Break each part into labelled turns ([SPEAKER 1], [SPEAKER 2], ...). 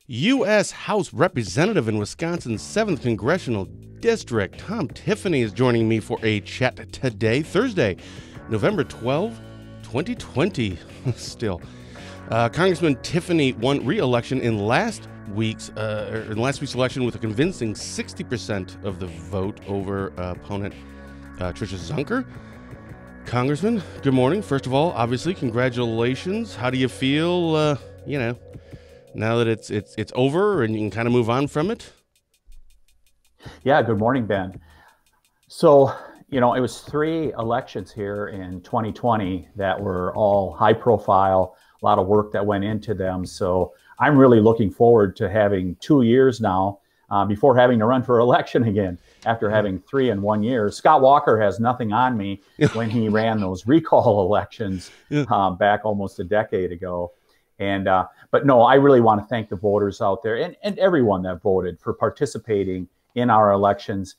[SPEAKER 1] U.S. House Representative in Wisconsin's 7th Congressional District, Tom Tiffany, is joining me for a chat today, Thursday, November 12, 2020. Still. Congressman Tiffany won re-election in last week's election with a convincing 60% of the vote over opponent Tricia Zunker. Congressman, good morning. First of all, obviously, congratulations. How do you feel, now that it's over and you can kind of move on from it?
[SPEAKER 2] Yeah, good morning, Ben. So, it was 3 elections here in 2020 that were all high profile, a lot of work that went into them. So I'm really looking forward to having 2 years now before having to run for election again after having 3 in 1 year. Scott Walker has nothing on me when he ran those recall elections back almost a decade ago. But no, I really want to thank the voters out there and everyone that voted for participating in our elections.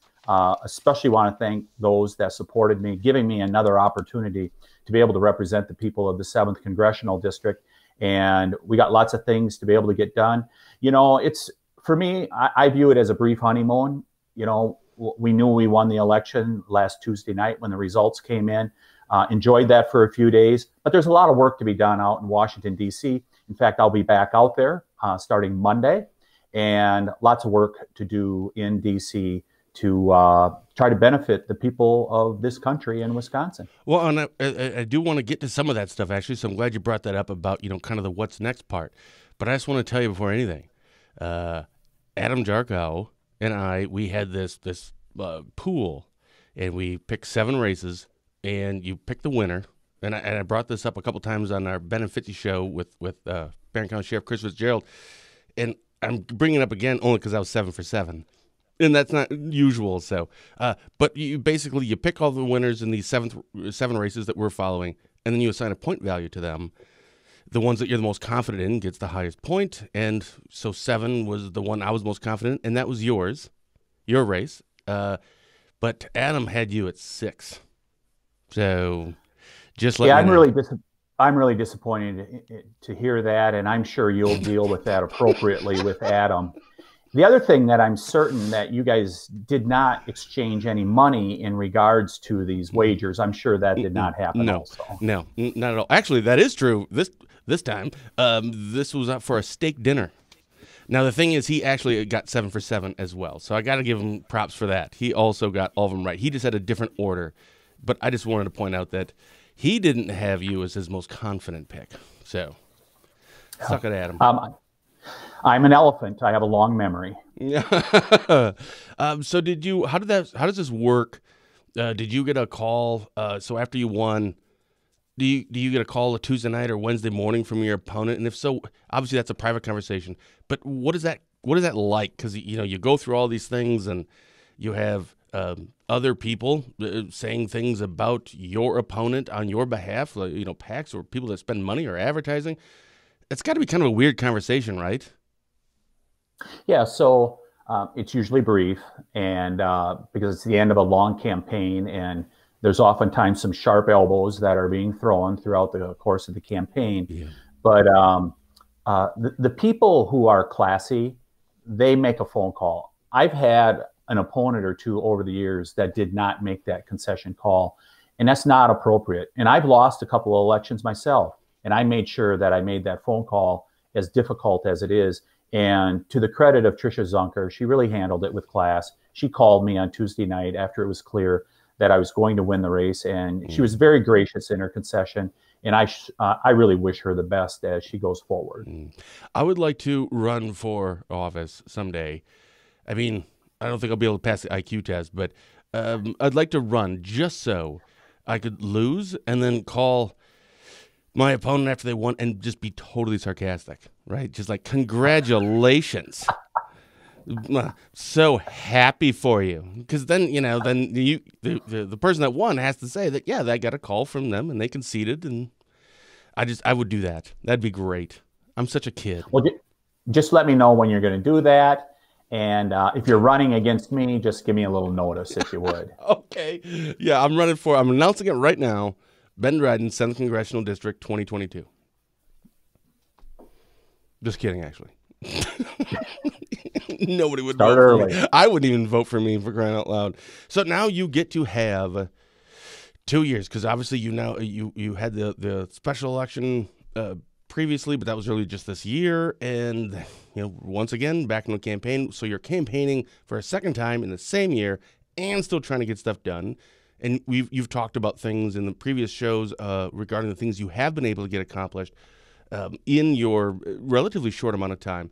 [SPEAKER 2] Especially want to thank those that supported me, giving me another opportunity to be able to represent the people of the 7th Congressional District. And we got lots of things to be able to get done. For me, I view it as a brief honeymoon. We knew we won the election last Tuesday night when the results came in. Enjoyed that for a few days, but there's a lot of work to be done out in Washington, D.C. In fact, I'll be back out there starting Monday, and lots of work to do in D.C. to try to benefit the people of this country in Wisconsin.
[SPEAKER 1] Well, and I do want to get to some of that stuff, actually, so I'm glad you brought that up about, kind of the what's next part. But I just want to tell you before anything, Adam Jarkow and I, we had this pool, and we picked 7 races, and you picked the winner. And I brought this up a couple times on our Ben and Fitzy show with Barron County Sheriff Chris Fitzgerald, and I'm bringing it up again only because I was 7 for 7. And that's not usual. So, but you pick all the winners in these 7 races that we're following, and then you assign a point value to them. The ones that you're the most confident in gets the highest point. And so 7 was the one I was most confident in, and that was your race. But Adam had you at 6. So just let me know.
[SPEAKER 2] I'm really disappointed to hear that, and I'm sure you'll deal with that appropriately with Adam. The other thing that I'm certain that you guys did not exchange any money in regards to these wagers. I'm sure that did not happen.
[SPEAKER 1] No, not at all. Actually, that is true. This time, this was up for a steak dinner. Now, the thing is, he actually got 7 for 7 as well. So I got to give him props for that. He also got all of them right. He just had a different order. But I just wanted to point out that he didn't have you as his most confident pick. So, suck it, Adam.
[SPEAKER 2] I'm an elephant. I have a long memory.
[SPEAKER 1] Yeah. So how does this work? Did you get a call? So after you won, do you get a call a Tuesday night or Wednesday morning from your opponent? And if so, obviously that's a private conversation. But what is that like? Because you go through all these things and you have other people saying things about your opponent on your behalf, PACs or people that spend money or advertising. It's got to be kind of a weird conversation, right?
[SPEAKER 2] Yeah, so it's usually brief, and because it's the end of a long campaign, and there's oftentimes some sharp elbows that are being thrown throughout the course of the campaign. Yeah. But the people who are classy, they make a phone call. I've had an opponent or two over the years that did not make that concession call, and that's not appropriate. And I've lost a couple of elections myself, and I made sure that I made that phone call, as difficult as it is. And to the credit of Tricia Zunker, she really handled it with class. She called me on Tuesday night after it was clear that I was going to win the race, and she was very gracious in her concession. And I really wish her the best as she goes forward.
[SPEAKER 1] I would like to run for office someday. I mean, I don't think I'll be able to pass the IQ test, but I'd like to run just so I could lose and then call my opponent after they won and just be totally sarcastic, right? Just like, congratulations. So happy for you. Because then, the person that won has to say that, yeah, they got a call from them and they conceded. And I would do that. That'd be great. I'm such a kid.
[SPEAKER 2] Well, just let me know when you're going to do that. And if you're running against me, just give me a little notice if you would.
[SPEAKER 1] Okay. Yeah, I'm announcing it right now. Ben Dryden, 7th Congressional District, 2022. Just kidding, actually. Nobody would
[SPEAKER 2] Start
[SPEAKER 1] vote for me.
[SPEAKER 2] early.
[SPEAKER 1] I wouldn't even vote for me, for crying out loud. So now you get to have 2 years, because obviously you had the special election previously, but that was really just this year, and once again back in the campaign. So you're campaigning for a second time in the same year and still trying to get stuff done. And you've talked about things in the previous shows regarding the things you have been able to get accomplished in your relatively short amount of time.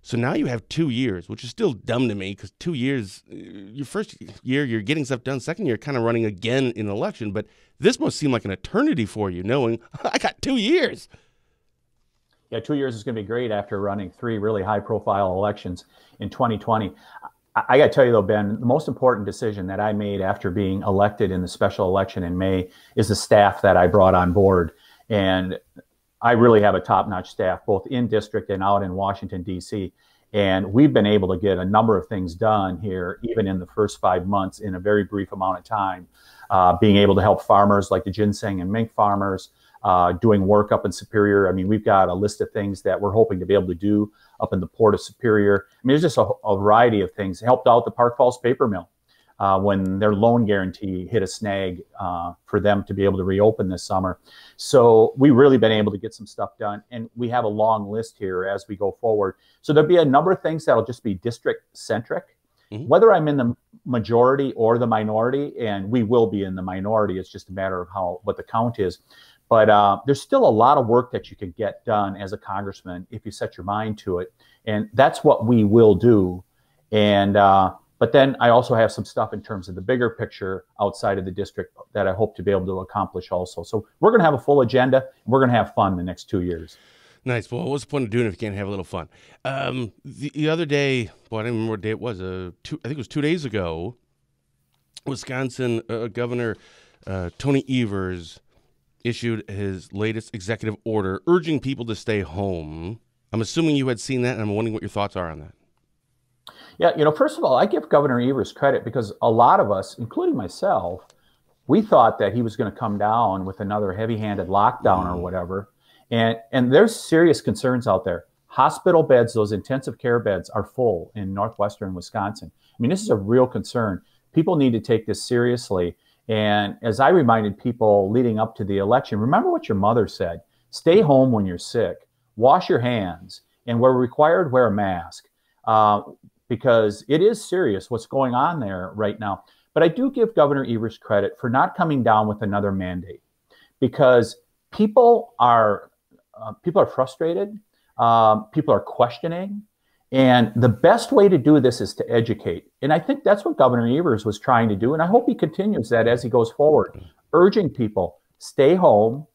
[SPEAKER 1] So now you have 2 years, which is still dumb to me, because 2 years, your first year, you're getting stuff done. Second year, kind of running again in an election. But this must seem like an eternity for you, knowing I got 2 years.
[SPEAKER 2] Yeah, 2 years is going to be great after running 3 really high-profile elections in 2020. I got to tell you, though, Ben, the most important decision that I made after being elected in the special election in May is the staff that I brought on board. And I really have a top-notch staff, both in district and out in Washington, D.C. And we've been able to get a number of things done here, even in the first 5 months, in a very brief amount of time. Being able to help farmers like the ginseng and mink farmers, doing work up in Superior. I mean, we've got a list of things that we're hoping to be able to do up in the Port of Superior. I mean, there's just a variety of things. Helped out the Park Falls paper mill when their loan guarantee hit a snag for them to be able to reopen this summer. So we've really been able to get some stuff done, and we have a long list here as we go forward. So there'll be a number of things that'll just be district-centric. Mm-hmm. Whether I'm in the majority or the minority, and we will be in the minority, it's just a matter of what the count is. But there's still a lot of work that you can get done as a congressman if you set your mind to it. And that's what we will do. And but then I also have some stuff in terms of the bigger picture outside of the district that I hope to be able to accomplish also. So we're going to have a full agenda. And we're going to have fun the next 2 years.
[SPEAKER 1] Nice. Well, what's the point of doing it if you can't have a little fun? The other day, well, I don't remember what day it was. I think it was 2 days ago, Wisconsin Governor Tony Evers issued his latest executive order urging people to stay home. I'm assuming you had seen that, and I'm wondering what your thoughts are on that.
[SPEAKER 2] Yeah, first of all, I give Governor Evers credit because a lot of us, including myself, we thought that he was going to come down with another heavy-handed lockdown or whatever. And there's serious concerns out there. Hospital beds, those intensive care beds, are full in northwestern Wisconsin. I mean, this is a real concern. People need to take this seriously. And as I reminded people leading up to the election, remember what your mother said. Stay home when you're sick. Wash your hands. And where required, wear a mask. Because it is serious what's going on there right now. But I do give Governor Evers credit for not coming down with another mandate. Because people are frustrated. People are questioning. And the best way to do this is to educate. And I think that's what Governor Evers was trying to do. And I hope he continues that as he goes forward, urging people, stay home,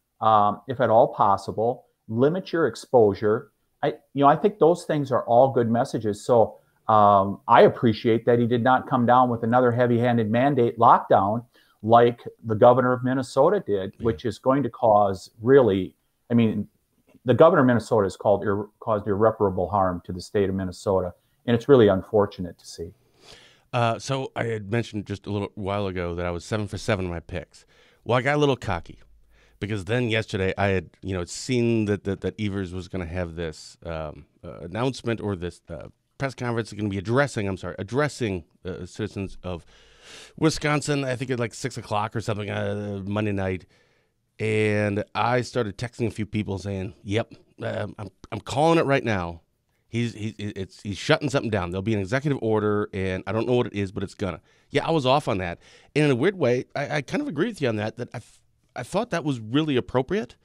[SPEAKER 2] if at all possible, limit your exposure. I think those things are all good messages. So I appreciate that he did not come down with another heavy-handed mandate lockdown like the governor of Minnesota did, which is going to cause really, I mean, the governor of Minnesota has caused irreparable harm to the state of Minnesota, and it's really unfortunate to see.
[SPEAKER 1] So I had mentioned just a little while ago that I was 7 for 7 in my picks. Well, I got a little cocky because then yesterday I had seen that Evers was going to have this announcement or this press conference going to be addressing citizens of Wisconsin. I think at like 6 o'clock or something Monday night. And I started texting a few people saying, "Yep, I'm calling it right now. He's shutting something down. There'll be an executive order, and I don't know what it is, but it's gonna." Yeah, I was off on that, and in a weird way, I kind of agree with you on that. That I thought that was really appropriate.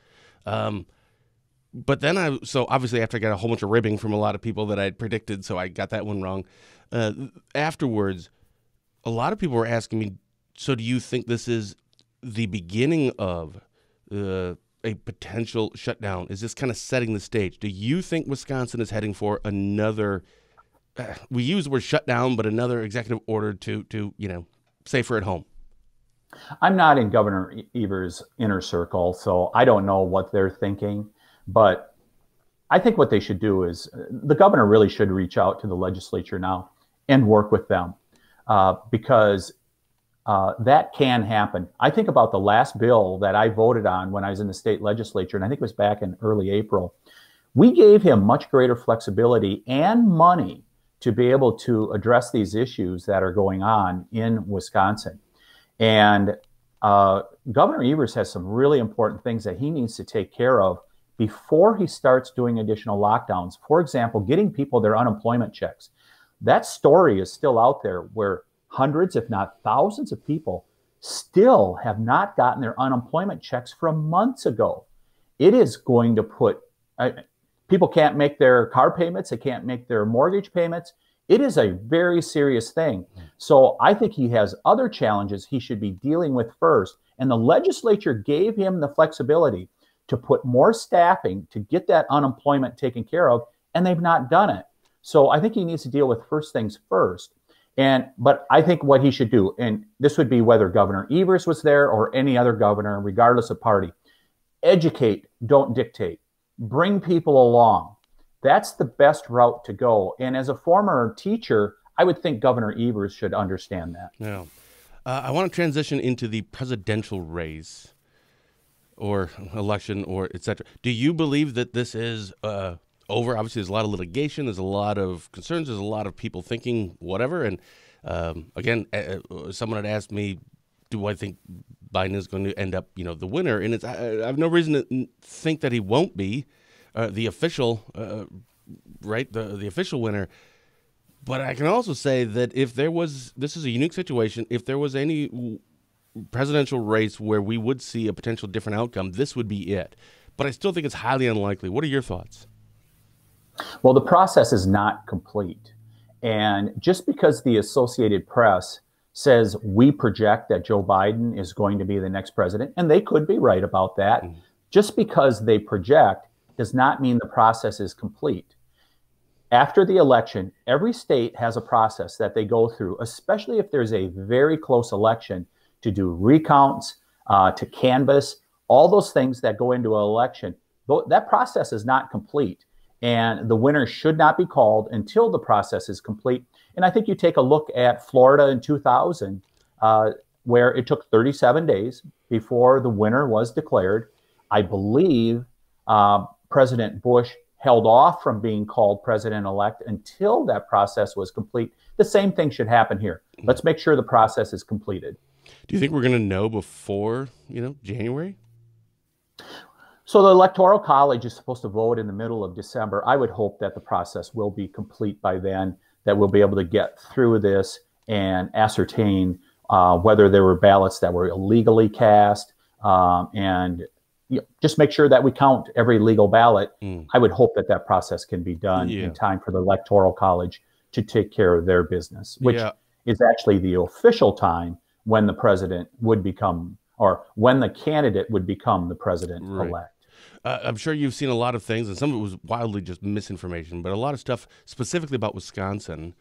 [SPEAKER 1] But then so obviously after I got a whole bunch of ribbing from a lot of people that I had predicted, so I got that one wrong. Afterwards, a lot of people were asking me, "So do you think this is the beginning of a potential shutdown? Is this kind of setting the stage? Do you think Wisconsin is heading for another, we use the word shutdown, but another executive order to safer at home?"
[SPEAKER 2] I'm not in Governor Evers' inner circle, so I don't know what they're thinking. But I think what they should do is the governor really should reach out to the legislature now and work with them because that can happen. I think about the last bill that I voted on when I was in the state legislature, and I think it was back in early April, We gave him much greater flexibility and money to be able to address these issues that are going on in Wisconsin. And Governor Evers has some really important things that he needs to take care of before he starts doing additional lockdowns. For example, getting people their unemployment checks. That story is still out there where hundreds, if not thousands of people still have not gotten their unemployment checks from months ago. It is going to put, people can't make their car payments, they can't make their mortgage payments. It is a very serious thing. So I think he has other challenges he should be dealing with first. And the legislature gave him the flexibility to put more staffing to get that unemployment taken care of, and they've not done it. So I think he needs to deal with first things first. But I think what he should do, and this would be whether Governor Evers was there or any other governor, regardless of party, educate, don't dictate. Bring people along. That's the best route to go. And as a former teacher, I would think Governor Evers should understand that.
[SPEAKER 1] Yeah. I want to transition into the presidential race or election or et cetera. Do you believe that this is over? Obviously, there's a lot of litigation. There's a lot of concerns. There's a lot of people thinking whatever. And again, someone had asked me, do I think Biden is going to end up, the winner? And I have no reason to think that he won't be the official, right, the official winner. But I can also say that if there was, this is a unique situation, if there was any presidential race where we would see a potential different outcome, this would be it. But I still think it's highly unlikely. What are your thoughts?
[SPEAKER 2] Well, the process is not complete. And just because the Associated Press says we project that Joe Biden is going to be the next president, and they could be right about that, just because they project does not mean the process is complete. After the election, every state has a process that they go through, especially if there's a very close election, to do recounts, to canvass, all those things that go into an election. That process is not complete. And the winner should not be called until the process is complete. And I think you take a look at Florida in 2000, where it took 37 days before the winner was declared. I believe President Bush held off from being called president-elect until that process was complete. The same thing should happen here. Let's make sure the process is completed.
[SPEAKER 1] Do you think we're going to know before, January?
[SPEAKER 2] So the Electoral College is supposed to vote in the middle of December. I would hope that the process will be complete by then, that we'll be able to get through this and ascertain whether there were ballots that were illegally cast, and just make sure that we count every legal ballot. I would hope that that process can be done in time for the Electoral College to take care of their business, which is actually the official time when the president would become, or when the candidate would become the president-elect.
[SPEAKER 1] I'm sure you've seen a lot of things, and some of it was wildly just misinformation, but a lot of stuff specifically about Wisconsin.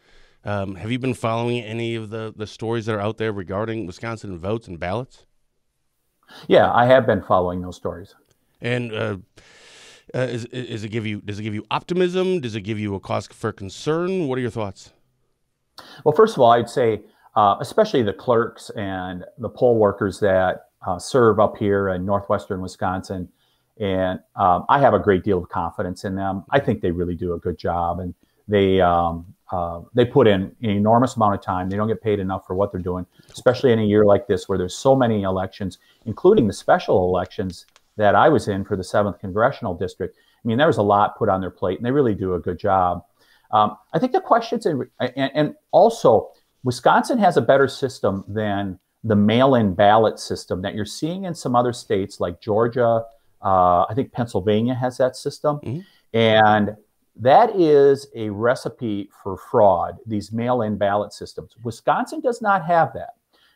[SPEAKER 1] Have you been following any of the stories that are out there regarding Wisconsin votes and ballots?
[SPEAKER 2] Yeah, I have been following those stories.
[SPEAKER 1] And does it give you optimism? Does it give you a cause for concern? What are your thoughts?
[SPEAKER 2] Well, first of all, I'd say, especially the clerks and the poll workers that serve up here in northwestern Wisconsin, and I have a great deal of confidence in them. I think they really do a good job, and they put in an enormous amount of time. They don't get paid enough for what they're doing, especially in a year like this where there's so many elections, including the special elections that I was in for the 7th Congressional District. I mean, there was a lot put on their plate, and they really do a good job. I think the questions, and also Wisconsin has a better system than the mail-in ballot system that you're seeing in some other states like Georgia. I think Pennsylvania has that system. And that is a recipe for fraud, these mail-in ballot systems. Wisconsin does not have that.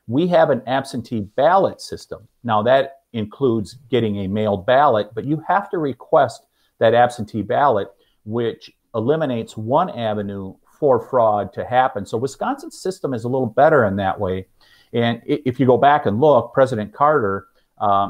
[SPEAKER 2] We have an absentee ballot system. Now, that includes getting a mailed ballot, but you have to request that absentee ballot, which eliminates one avenue for fraud to happen. So Wisconsin's system is a little better in that way. And if you go back and look, President Carter,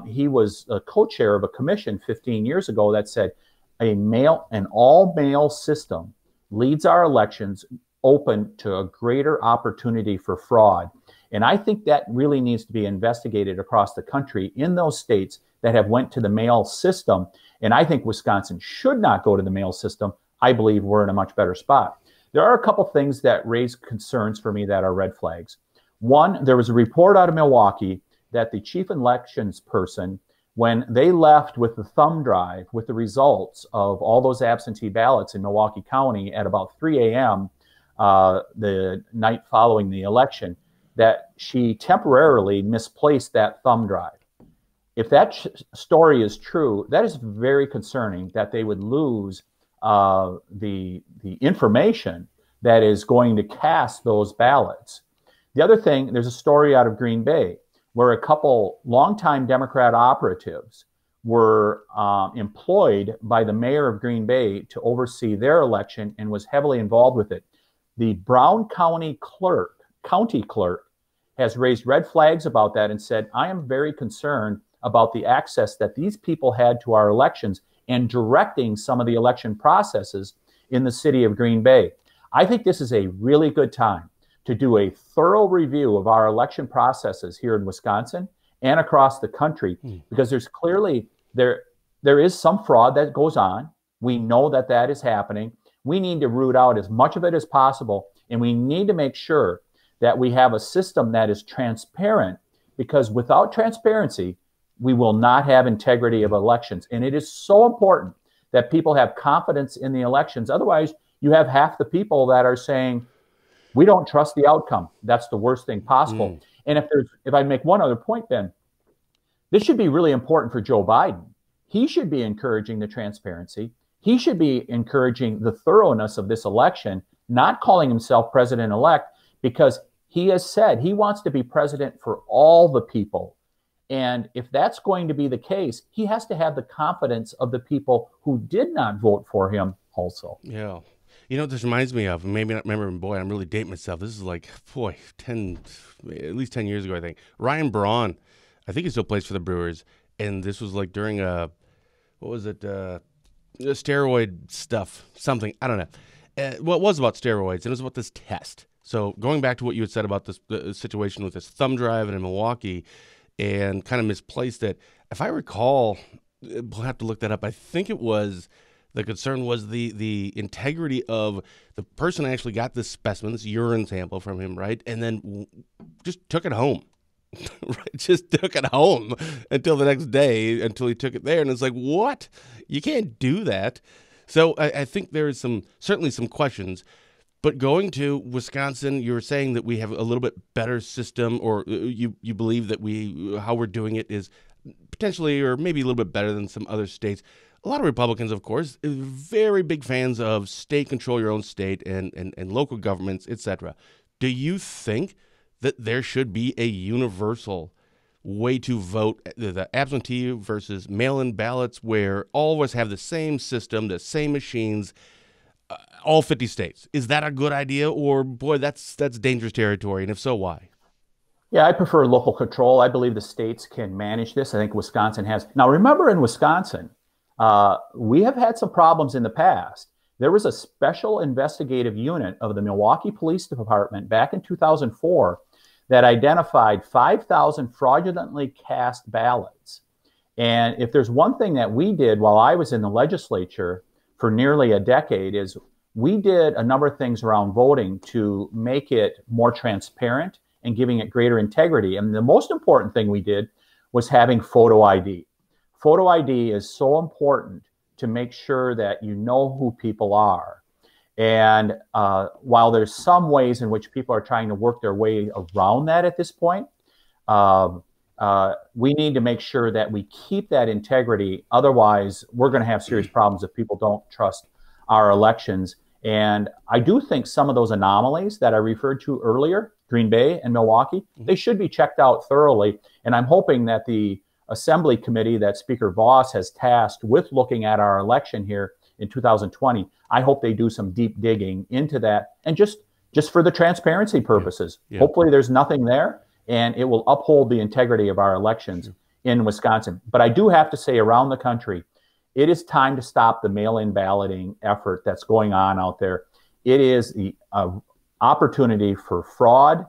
[SPEAKER 2] he was a co-chair of a commission 15 years ago that said an all-mail system leads our elections open to a greater opportunity for fraud. And I think that really needs to be investigated across the country in those states that have went to the mail system. and I think Wisconsin should not go to the mail system, I believe we're in a much better spot. There are a couple things that raise concerns for me that are red flags. One, there was a report out of Milwaukee that the chief elections person, when they left with the thumb drive with the results of all those absentee ballots in Milwaukee County at about 3 a.m. The night following the election, that she temporarily misplaced that thumb drive. If that story is true, that is very concerning that they would lose the information that is going to cast those ballots. The other thing, there's a story out of Green Bay where a couple longtime Democrat operatives were employed by the mayor of Green Bay to oversee their election and was heavily involved with it. The Braun county clerk has raised red flags about that and said, I am very concerned about the access that these people had to our elections and directing some of the election processes in the city of Green Bay. I think this is a really good time to do a thorough review of our election processes here in Wisconsin and across the country, because there's clearly, there is some fraud that goes on. We know that that is happening. We need to root out as much of it as possible, and we need to make sure that we have a system that is transparent, because without transparency, we will not have integrity of elections. And it is so important that people have confidence in the elections. Otherwise, you have half the people that are saying, we don't trust the outcome. That's the worst thing possible. And if I make one other point, Ben, this should be really important for Joe Biden. He should be encouraging the transparency. He should be encouraging the thoroughness of this election, not calling himself president-elect, because he has said he wants to be president for all the people. And if that's going to be the case, he has to have the confidence of the people who did not vote for him also.
[SPEAKER 1] Yeah. You know what this reminds me of? Maybe not remember, boy, I'm really dating myself. This is like, boy, at least 10 years ago, I think. Ryan Braun, I think he still plays for the Brewers. And this was like during what was it? Steroid stuff, something. I don't know. Well, it was about steroids, and it was about this test. So going back to what you had said about this situation with this thumb drive in Milwaukee, and kind of misplaced it. If I recall, we'll have to look that up. I think it was, the concern was the integrity of the person who actually got this specimen, this urine sample from him, right? And then just took it home. Right? Just took it home until the next day, until he took it there. And it's like, what? You can't do that. So I think there is certainly some questions. But going to Wisconsin, you were saying that we have a little bit better system, or you believe that how we're doing it is potentially or maybe a little bit better than some other states. A lot of Republicans, of course, are very big fans of state control your own state and local governments, etc. Do you think that there should be a universal way to vote, the absentee versus mail-in ballots, where all of us have the same system, the same machines, all 50 states? Is that a good idea, or boy, that's dangerous territory? And if so, why?
[SPEAKER 2] Yeah, I prefer local control. I believe the states can manage this. I think Wisconsin has. Now, remember, in Wisconsin, we have had some problems in the past. There was a special investigative unit of the Milwaukee Police Department back in 2004 that identified 5,000 fraudulently cast ballots. And if there's one thing that we did while I was in the legislature for nearly a decade, is we did a number of things around voting to make it more transparent and giving it greater integrity. And the most important thing we did was having photo ID. Photo ID is so important to make sure that you know who people are. And while there's some ways in which people are trying to work their way around that at this point, we need to make sure that we keep that integrity. Otherwise, we're going to have serious problems if people don't trust our elections. And I do think some of those anomalies that I referred to earlier, Green Bay and Milwaukee, they should be checked out thoroughly. And I'm hoping that the Assembly Committee that Speaker Voss has tasked with looking at our election here in 2020, I hope they do some deep digging into that, and just for the transparency purposes. Yeah. Hopefully there's nothing there, and it will uphold the integrity of our elections in Wisconsin. But I do have to say, around the country, it is time to stop the mail-in balloting effort that's going on out there. It is the opportunity for fraud,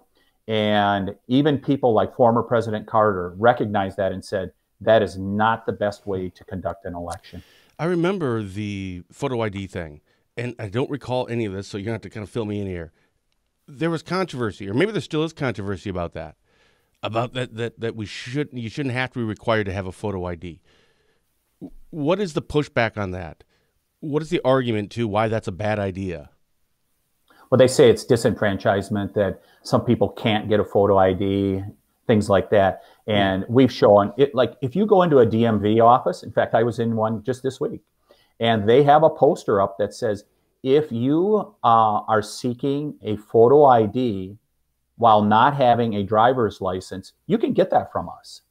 [SPEAKER 2] and even people like former President Carter recognized that and said, that is not the best way to conduct an election.
[SPEAKER 1] I remember the photo ID thing, and I don't recall any of this, so you're going to have to kind of fill me in here. There was controversy, or maybe there still is controversy about that, that you shouldn't have to be required to have a photo ID. What is the pushback on that? What is the argument to why that's a bad idea?
[SPEAKER 2] Well, they say it's disenfranchisement, that some people can't get a photo ID, things like that. And we've shown it, like if you go into a DMV office, in fact, I was in one just this week, and they have a poster up that says, if you are seeking a photo ID while not having a driver's license, you can get that from us.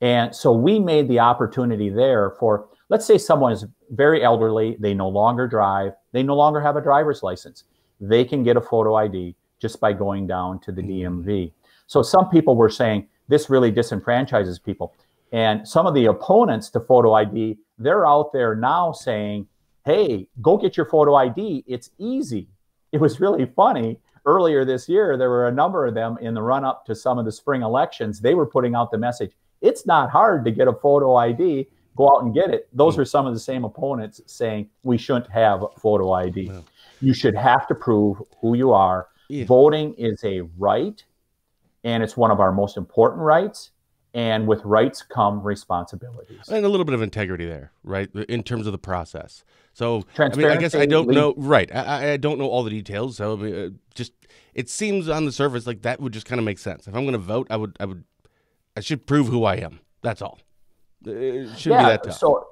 [SPEAKER 2] And so we made the opportunity there for, let's say someone is very elderly, they no longer drive, they no longer have a driver's license. They can get a photo ID just by going down to the DMV. So some people were saying this really disenfranchises people. And some of the opponents to photo ID, they're out there now saying, hey, go get your photo ID. It's easy. It was really funny. Earlier this year, there were a number of them in the run-up to some of the spring elections. They were putting out the message, it's not hard to get a photo ID. Go out and get it. Those are some of the same opponents saying we shouldn't have photo ID. Wow. You should have to prove who you are. Yeah. Voting is a right, and it's one of our most important rights. And with rights come responsibilities. And
[SPEAKER 1] a little bit of integrity there, right, in terms of the process. So, I mean, I guess I don't know, right, I don't know all the details, so just, it seems on the surface like that would just kind of make sense. If I'm going to vote, I should prove who I am. That's all. It shouldn't be that tough.
[SPEAKER 2] So,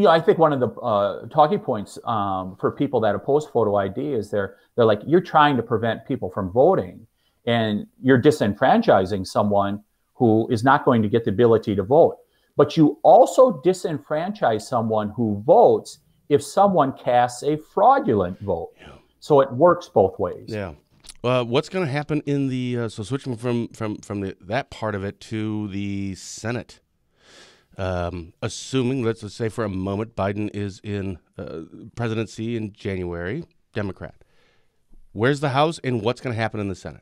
[SPEAKER 2] I think one of the talking points for people that oppose photo ID is they're like, you're trying to prevent people from voting, and you're disenfranchising someone who is not going to get the ability to vote. But you also disenfranchise someone who votes if someone casts a fraudulent vote. Yeah. So it works both ways.
[SPEAKER 1] Yeah. What's going to happen in the so switching from that part of it to the Senate? Assuming, let's say for a moment, Biden is in presidency in January, Democrat. Where's the House, and what's going to happen in the Senate?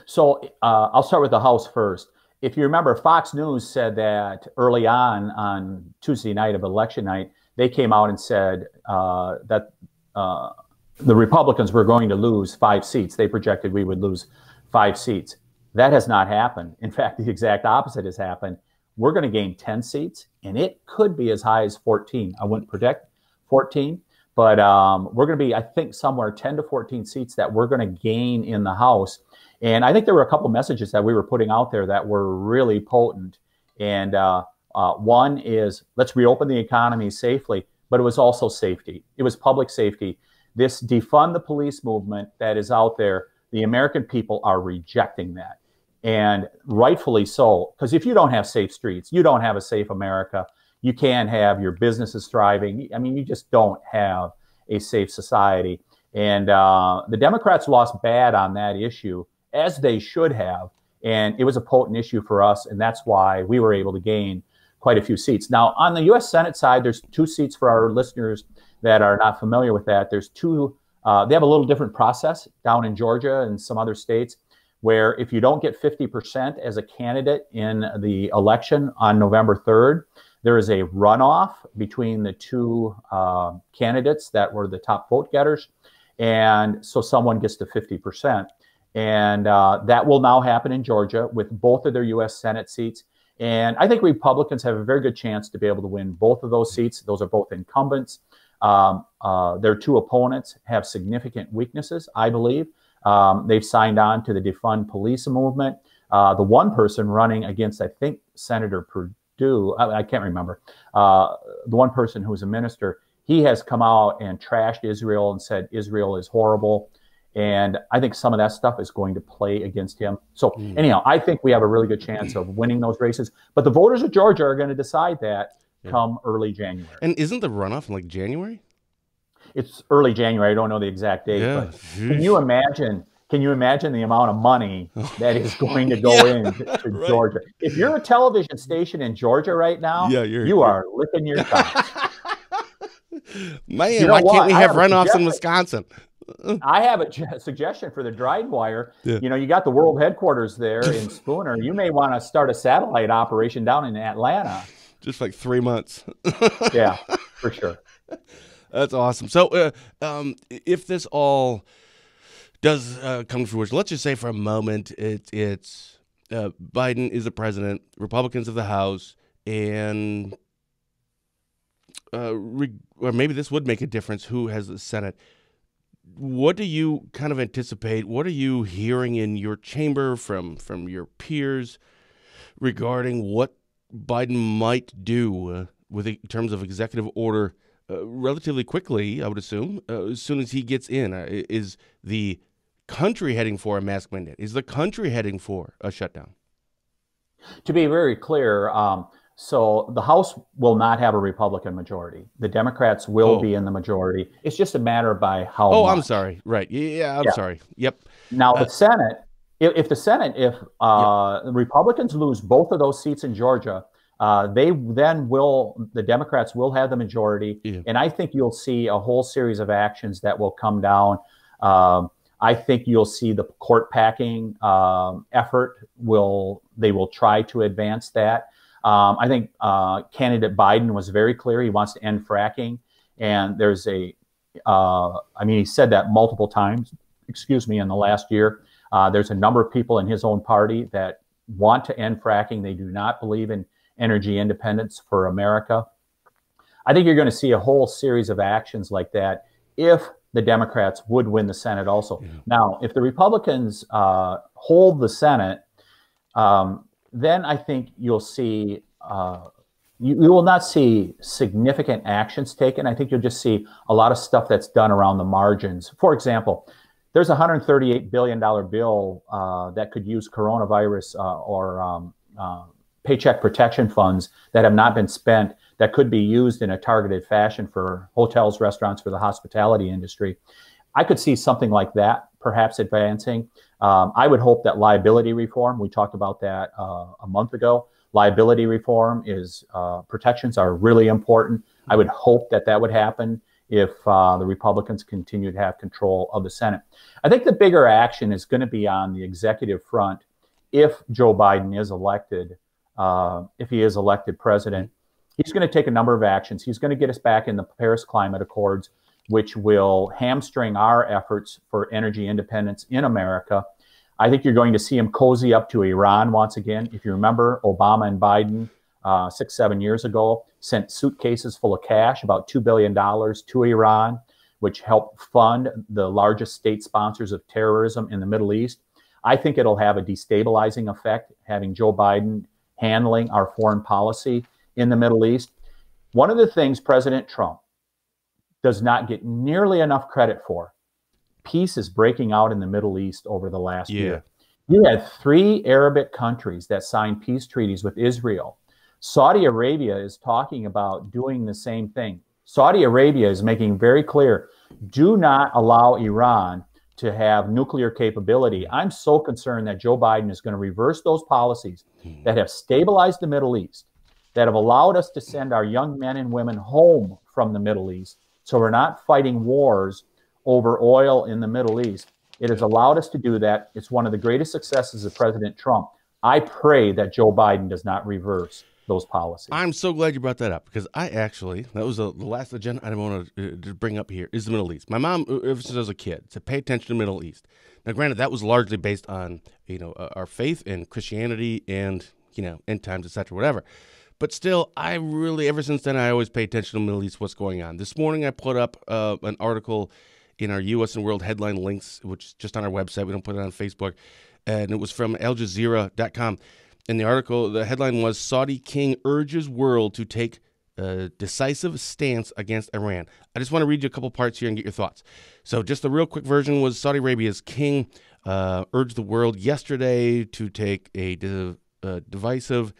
[SPEAKER 2] So I'll start with the House first. If you remember, Fox News said that early on Tuesday night of election night, they came out and said that the Republicans were going to lose 5 seats. They projected we would lose 5 seats. That has not happened. In fact, the exact opposite has happened. We're going to gain 10 seats, and it could be as high as 14. I wouldn't predict 14, but we're going to be, I think, somewhere 10 to 14 seats that we're going to gain in the House. And I think there were a couple messages that we were putting out there that were really potent. And one is, let's reopen the economy safely, but it was also safety. It was public safety. This defund the police movement that is out there, the American people are rejecting that. And rightfully so, because if you don't have safe streets, you don't have a safe America. You can't have your businesses thriving. I mean, you just don't have a safe society. And the Democrats lost bad on that issue, as they should have. And it was a potent issue for us, and that's why we were able to gain quite a few seats. Now, on the U.S. Senate side, there's 2 seats for our listeners that are not familiar with that. There's 2, they have a little different process down in Georgia and some other states, where if you don't get 50% as a candidate in the election on November 3rd, there is a runoff between the 2 candidates that were the top vote getters. And so someone gets to 50%. And that will now happen in Georgia with both of their U.S. Senate seats. And I think Republicans have a very good chance to be able to win both of those seats. Those are both incumbents. Their 2 opponents have significant weaknesses, I believe. They've signed on to the defund police movement. The one person running against, I think, Senator Perdue, I can't remember, the one person who's a minister, he has come out and trashed Israel and said Israel is horrible. And I think some of that stuff is going to play against him. So anyhow, I think we have a really good chance of winning those races. But the voters of Georgia are going to decide that come early January.
[SPEAKER 1] And isn't the runoff in like January?
[SPEAKER 2] It's early January. I don't know the exact date.
[SPEAKER 1] Yeah.
[SPEAKER 2] But can you imagine the amount of money that is going to go into right. Georgia? If you're a television station in Georgia right now, you are licking your chops.
[SPEAKER 1] Man, why can't we have runoffs in Wisconsin?
[SPEAKER 2] I have a suggestion for the DrydenWire. Yeah. You got the world headquarters there in Spooner. You may want to start a satellite operation down in Atlanta
[SPEAKER 1] Just like 3 months.
[SPEAKER 2] Yeah, for sure.
[SPEAKER 1] That's awesome. So if this all does come to fruition, let's just say for a moment it's Biden is the president, Republicans of the House, and or maybe this would make a difference who has the Senate. What do you kind of anticipate? What are you hearing in your chamber from your peers regarding what Biden might do in terms of executive order relatively quickly, I would assume, as soon as he gets in? Is the country heading for a mask mandate? Is the country heading for a shutdown?
[SPEAKER 2] To be very clear, so the House will not have a Republican majority. The Democrats will be in the majority. It's just a matter by how much.
[SPEAKER 1] I'm sorry. Right. Yeah, I'm sorry. Yep.
[SPEAKER 2] Now, the Senate, if the Republicans lose both of those seats in Georgia, the Democrats will have the majority. Yeah. And I think you'll see a whole series of actions that will come down. I think you'll see the court packing effort. They will try to advance that. I think candidate Biden was very clear. He wants to end fracking. And there's he said that multiple times, in the last year. There's a number of people in his own party that want to end fracking. They do not believe in energy independence for America. I think you're going to see a whole series of actions like that if the Democrats would win the Senate also. Yeah. Now, if the Republicans hold the Senate, then I think you'll see, you will not see significant actions taken. I think you'll just see a lot of stuff that's done around the margins. For example, there's a $138 billion bill that could use coronavirus or paycheck protection funds that have not been spent that could be used in a targeted fashion for hotels, restaurants, for the hospitality industry. I could see something like that perhaps advancing. I would hope that liability reform, we talked about that a month ago. Liability reform protections are really important. I would hope that would happen if the Republicans continue to have control of the Senate. I think the bigger action is going to be on the executive front if Joe Biden is elected. If he is elected president, he's going to take a number of actions. He's going to get us back in the Paris Climate Accords, which will hamstring our efforts for energy independence in America. I think you're going to see him cozy up to Iran once again. If you remember, Obama and Biden 6-7 years ago sent suitcases full of cash, about $2 billion to Iran, which helped fund the largest state sponsors of terrorism in the Middle East. I think it'll have a destabilizing effect, having Joe Biden handling our foreign policy in the Middle East. One of the things President Trump does not get nearly enough credit for, peace is breaking out in the Middle East over the last year. You had 3 Arabic countries that signed peace treaties with Israel. Saudi Arabia is talking about doing the same thing. Saudi Arabia is making very clear, do not allow Iran to have nuclear capability. I'm so concerned that Joe Biden is going to reverse those policies that have stabilized the Middle East, that have allowed us to send our young men and women home from the Middle East. So we're not fighting wars over oil in the Middle East. It has allowed us to do that. It's one of the greatest successes of President Trump. I pray that Joe Biden does not reverse those policies.
[SPEAKER 1] I'm so glad you brought that up, because that was the last agenda item I wanted to bring up here is the Middle East. My mom, ever since I was a kid, said pay attention to the Middle East. Now, granted, that was largely based on our faith in Christianity and end times, etc., whatever. But still, I really, ever since then, I always pay attention to the Middle East, what's going on. This morning, I put up an article in our U.S. and World headline links, which is just on our website. We don't put it on Facebook. And it was from AlJazeera.com. And the article, the headline was, Saudi King urges world to take a decisive stance against Iran. I just want to read you a couple parts here and get your thoughts. So just the real quick version was Saudi Arabia's king urged the world yesterday to take a decisive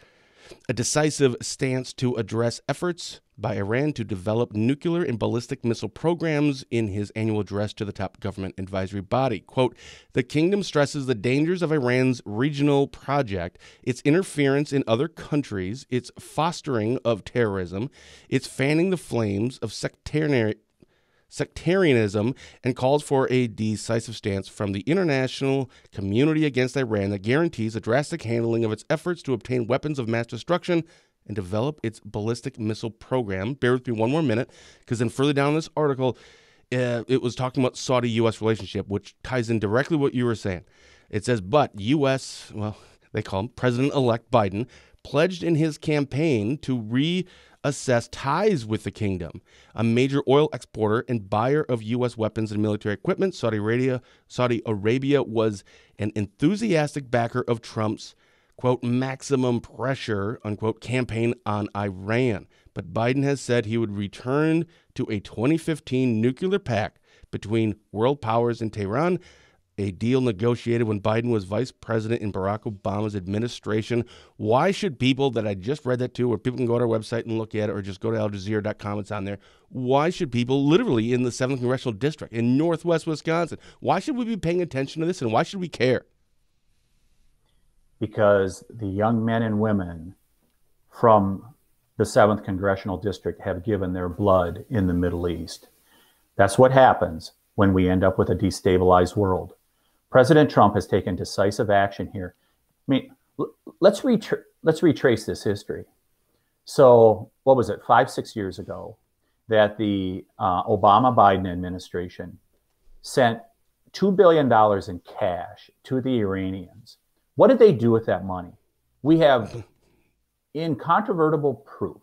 [SPEAKER 1] stance to address efforts by Iran to develop nuclear and ballistic missile programs in his annual address to the top government advisory body. Quote, the kingdom stresses the dangers of Iran's regional project, its interference in other countries, its fostering of terrorism, its fanning the flames of sectarianism, and calls for a decisive stance from the international community against Iran that guarantees a drastic handling of its efforts to obtain weapons of mass destruction and develop its ballistic missile program. Bear with me one more minute, because then further down in this article, it was talking about Saudi-U.S. relationship, which ties in directly what you were saying. It says, but U.S., well, they call him President-elect Biden, pledged in his campaign to reassess ties with the kingdom. A major oil exporter and buyer of U.S. weapons and military equipment, Saudi Arabia was an enthusiastic backer of Trump's, quote, maximum pressure, unquote, campaign on Iran. But Biden has said he would return to a 2015 nuclear pact between world powers and Tehran, a deal negotiated when Biden was vice president in Barack Obama's administration. Why should people that I just read that to, or people can go to our website and look at it, or just go to aljazeera.com, it's on there. Why should people literally in the 7th Congressional District in Northwest Wisconsin, why should we be paying attention to this, and why should we care?
[SPEAKER 2] Because the young men and women from the 7th Congressional District have given their blood in the Middle East. That's what happens when we end up with a destabilized world. President Trump has taken decisive action here. I mean, let's retrace this history. So what was it, 5-6 years ago, that the Obama-Biden administration sent $2 billion in cash to the Iranians. What did they do with that money? We have incontrovertible proof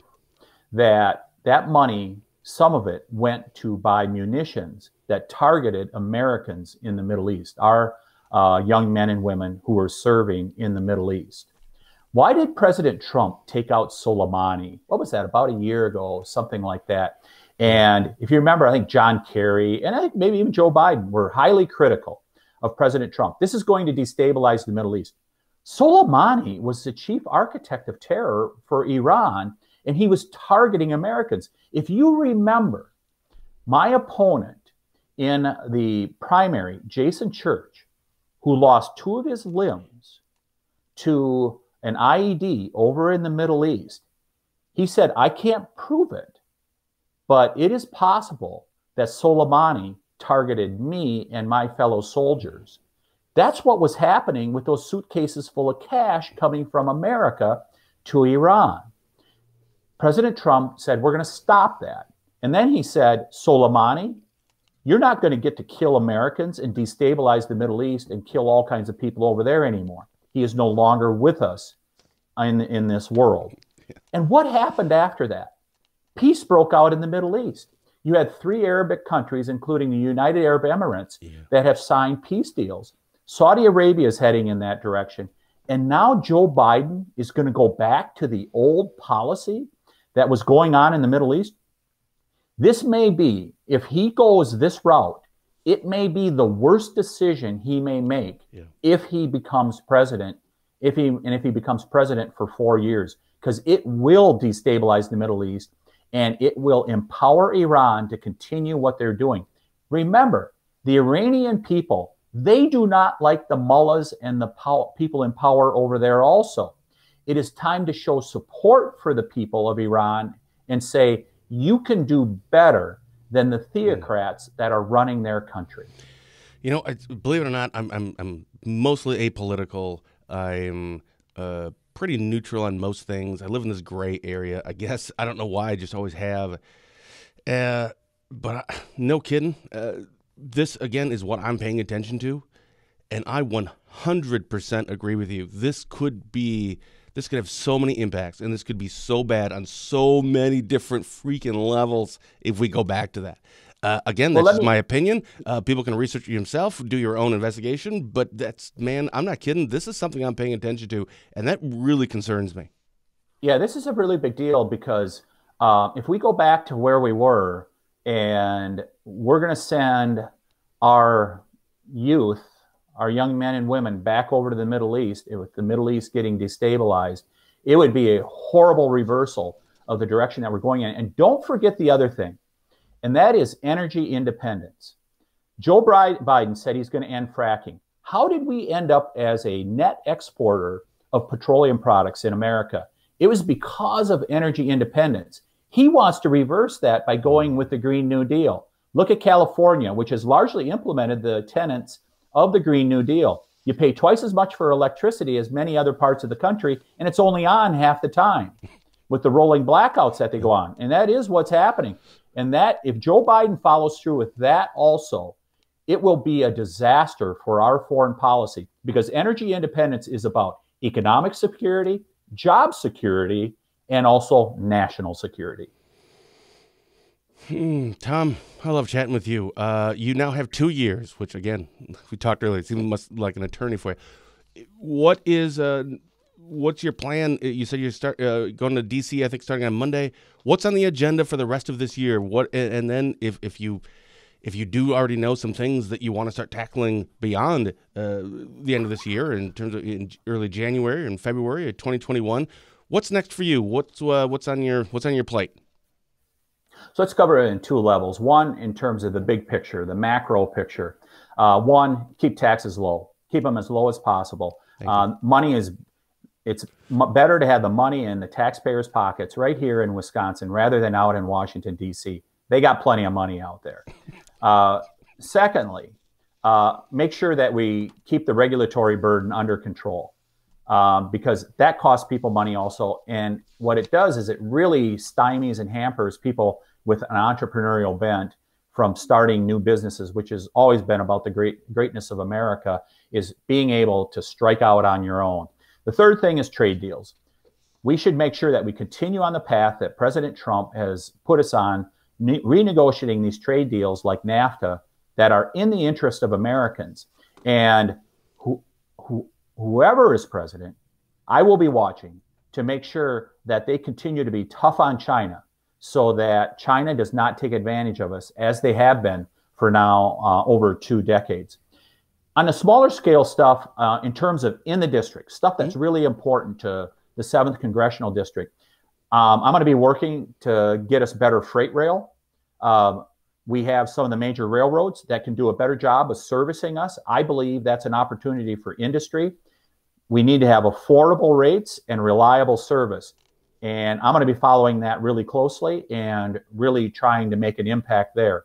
[SPEAKER 2] that that money, some of it went to buy munitions that targeted Americans in the Middle East, our young men and women who were serving in the Middle East. Why did President Trump take out Soleimani? What was that, about a year ago, something like that? And if you remember, I think John Kerry, and I think maybe even Joe Biden, were highly critical of President Trump. This is going to destabilize the Middle East. Soleimani was the chief architect of terror for Iran, and he was targeting Americans. If you remember, my opponent in the primary, Jason Church, who lost 2 of his limbs to an IED over in the Middle East, he said, I can't prove it, but it is possible that Soleimani targeted me and my fellow soldiers. That's what was happening with those suitcases full of cash coming from America to Iran. President Trump said, we're going to stop that. And then he said, Soleimani, you're not going to get to kill Americans and destabilize the Middle East and kill all kinds of people over there anymore. He is no longer with us in this world. And what happened after that? Peace broke out in the Middle East. You had 3 Arabic countries, including the United Arab Emirates, that have signed peace deals. Saudi Arabia is heading in that direction. And now Joe Biden is going to go back to the old policy that was going on in the Middle East. This may be, if he goes this route, it may be the worst decision he may make if he becomes president, if he becomes president for 4 years, because it will destabilize the Middle East and it will empower Iran to continue what they're doing. Remember, the Iranian people, they do not like the mullahs and the people in power over there also. It is time to show support for the people of Iran and say, you can do better than the theocrats that are running their country.
[SPEAKER 1] You know, believe it or not, I'm mostly apolitical. I'm pretty neutral on most things. I live in this gray area, I guess. I don't know why. I just always have. But no kidding. This, again, is what I'm paying attention to. And I 100% agree with you. This could have so many impacts, and this could be so bad on so many different freaking levels if we go back to that. Again, that's just my opinion. People can research it yourself, do your own investigation, but man, I'm not kidding. This is something I'm paying attention to, and that really concerns me.
[SPEAKER 2] Yeah, this is a really big deal because if we go back to where we were and we're going to send our youth, our young men and women back over to the Middle East, with the Middle East getting destabilized, it would be a horrible reversal of the direction that we're going in. And don't forget the other thing, and that is energy independence. Joe Biden said he's going to end fracking. How did we end up as a net exporter of petroleum products in America? It was because of energy independence. He wants to reverse that by going with the Green New Deal. Look at California, which has largely implemented the tenets of the Green New Deal. You pay twice as much for electricity as many other parts of the country, and it's only on half the time. with the rolling blackouts that they go on. And that is what's happening. And that, if Joe Biden follows through with that also, it will be a disaster for our foreign policy, because energy independence is about economic security, job security, and also national security.
[SPEAKER 1] Tom, I love chatting with you. You now have 2 years, which, again, we talked earlier, it seems like an attorney for you. What's your plan? You said you start going to D.C., I think, starting on Monday. What's on the agenda for the rest of this year? And then if you do already know some things that you want to start tackling beyond the end of this year, in terms of in early January and February of 2021, what's next for you? What's on your plate?
[SPEAKER 2] So let's cover it in two levels. One, in terms of the big picture, the macro picture. One, keep taxes low. Keep them as low as possible. It's better to have the money in the taxpayers' pockets right here in Wisconsin rather than out in Washington, D.C. They got plenty of money out there. Secondly, make sure that we keep the regulatory burden under control, because that costs people money also. And what it does is it really stymies and hampers people with an entrepreneurial bent from starting new businesses, which has always been about the greatness of America, is being able to strike out on your own. The third thing is trade deals. We should make sure that we continue on the path that President Trump has put us on, renegotiating these trade deals like NAFTA that are in the interest of Americans. And whoever is president, I will be watching to make sure that they continue to be tough on China, so that China does not take advantage of us as they have been for now over 2 decades. On a smaller scale stuff, in terms of in the district, stuff that's really important to the 7th Congressional District, I'm going to be working to get us better freight rail. We have some of the major railroads that can do a better job of servicing us. I believe that's an opportunity for industry. We need to have affordable rates and reliable service. And I'm going to be following that really closely and really trying to make an impact there.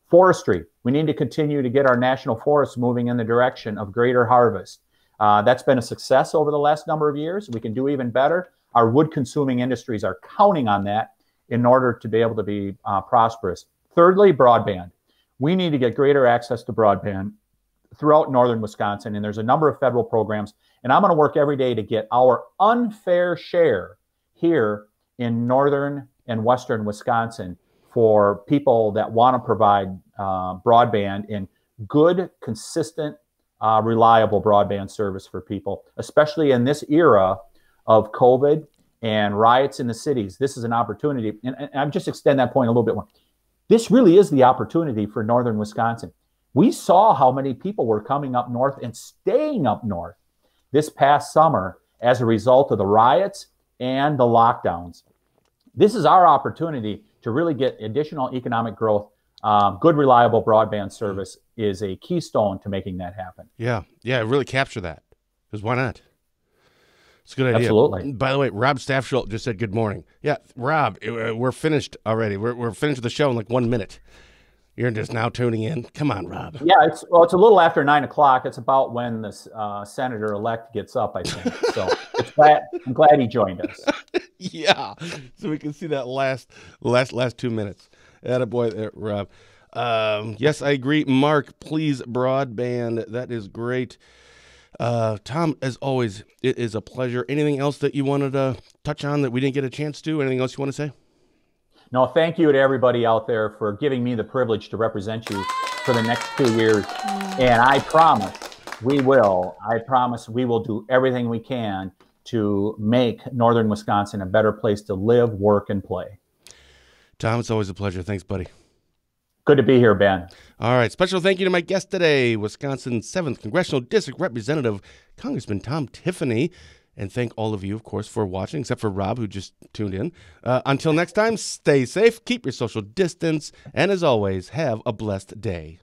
[SPEAKER 2] Forestry. We need to continue to get our national forests moving in the direction of greater harvest. That's been a success over the last number of years. We can do even better. Our wood-consuming industries are counting on that in order to be able to be prosperous. Thirdly, broadband. We need to get greater access to broadband throughout northern Wisconsin, and there's a number of federal programs, and I'm going to work every day to get our unfair share here in northern and western Wisconsin for people that want to provide broadband in good, consistent, reliable broadband service for people, especially in this era of COVID and riots in the cities. This is an opportunity, and I'm just extend that point a little bit more. This really is the opportunity for northern Wisconsin. We saw how many people were coming up north and staying up north this past summer as a result of the riots and the lockdowns. This is our opportunity to really get additional economic growth. Good, reliable broadband service is a keystone to making that happen.
[SPEAKER 1] Yeah, really capture that, because why not? It's a good idea.
[SPEAKER 2] Absolutely.
[SPEAKER 1] By the way, Rob Staffschultz just said good morning. Yeah, Rob, we're finished already. We're finished with the show in like 1 minute. You're just now tuning in. Come on, Rob.
[SPEAKER 2] Yeah, it's a little after 9 o'clock. It's about when the senator-elect gets up, I think. So I'm glad he joined us.
[SPEAKER 1] Yeah, so we can see that last 2 minutes. Attaboy there, Rob. Yes, I agree. Mark, please, broadband. That is great. Tom, as always, it is a pleasure. Anything else that you wanted to touch on that we didn't get a chance to? Anything else you want to say?
[SPEAKER 2] No, thank you to everybody out there for giving me the privilege to represent you for the next 2 years. And I promise we will do everything we can to make northern Wisconsin a better place to live, work, and play.
[SPEAKER 1] Tom, it's always a pleasure. Thanks, buddy.
[SPEAKER 2] Good to be here, Ben.
[SPEAKER 1] All right. Special thank you to my guest today, Wisconsin's 7th Congressional District Representative, Congressman Tom Tiffany. And thank all of you, of course, for watching, except for Rob, who just tuned in. Until next time, stay safe, keep your social distance, and as always, have a blessed day.